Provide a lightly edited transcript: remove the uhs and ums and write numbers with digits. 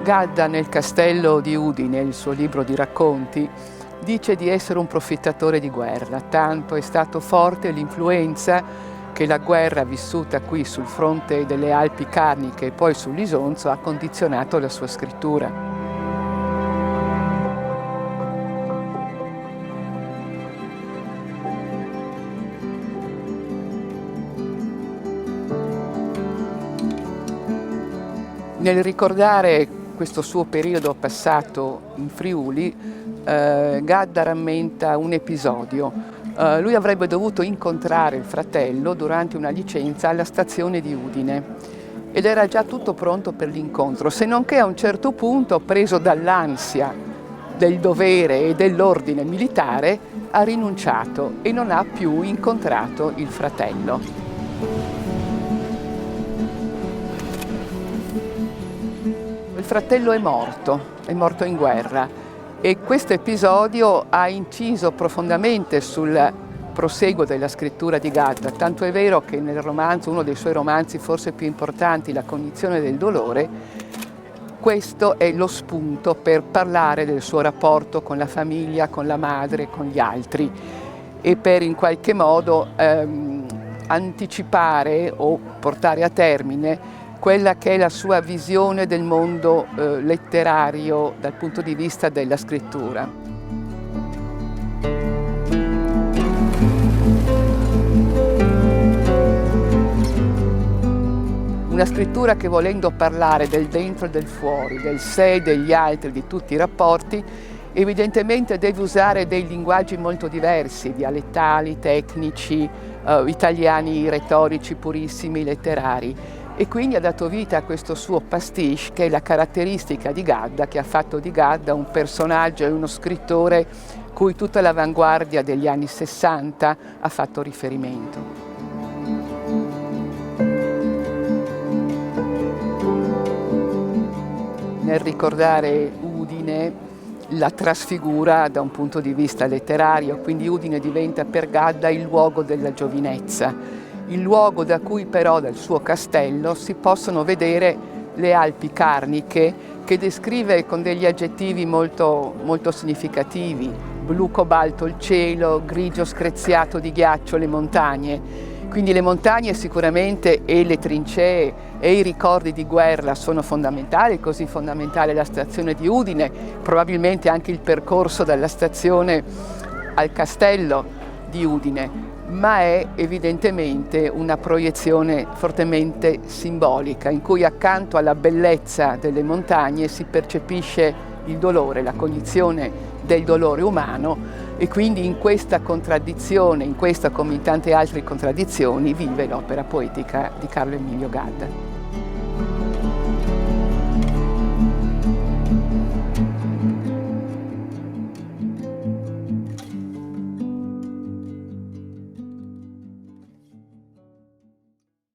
Gadda nel castello di Udine, il suo libro di racconti, dice di essere un profittatore di guerra, tanto è stato forte l'influenza che la guerra vissuta qui sul fronte delle Alpi Carniche e poi sull'Isonzo ha condizionato la sua scrittura. Nel ricordare questo suo periodo passato in Friuli, Gadda rammenta un episodio. Lui avrebbe dovuto incontrare il fratello durante una licenza alla stazione di Udine ed era già tutto pronto per l'incontro, se non che a un certo punto, preso dall'ansia del dovere e dell'ordine militare, ha rinunciato e non ha più incontrato il fratello. Il fratello è morto in guerra e questo episodio ha inciso profondamente sul proseguo della scrittura di Gadda, tanto è vero che nel romanzo, uno dei suoi romanzi forse più importanti, La cognizione del dolore, questo è lo spunto per parlare del suo rapporto con la famiglia, con la madre, con gli altri e per in qualche modo anticipare o portare a termine quella che è la sua visione del mondo letterario dal punto di vista della scrittura. Una scrittura che, volendo parlare del dentro e del fuori, del sé, degli altri, di tutti i rapporti, evidentemente deve usare dei linguaggi molto diversi, dialettali, tecnici, italiani, retorici, purissimi, letterari. E quindi ha dato vita a questo suo pastiche, che è la caratteristica di Gadda, che ha fatto di Gadda un personaggio e uno scrittore cui tutta l'avanguardia degli anni 60 ha fatto riferimento. Nel ricordare Udine la trasfigura da un punto di vista letterario, quindi Udine diventa per Gadda il luogo della giovinezza, il luogo da cui però dal suo castello si possono vedere le Alpi Carniche, che descrive con degli aggettivi molto significativi: blu cobalto il cielo, grigio screziato di ghiaccio le montagne. Quindi le montagne sicuramente e le trincee e i ricordi di guerra sono fondamentali, così fondamentale la stazione di Udine, probabilmente anche il percorso dalla stazione al castello di Udine, ma è evidentemente una proiezione fortemente simbolica in cui accanto alla bellezza delle montagne si percepisce il dolore, la cognizione del dolore umano e quindi in questa contraddizione, in questa come in tante altre contraddizioni, vive l'opera poetica di Carlo Emilio Gadda.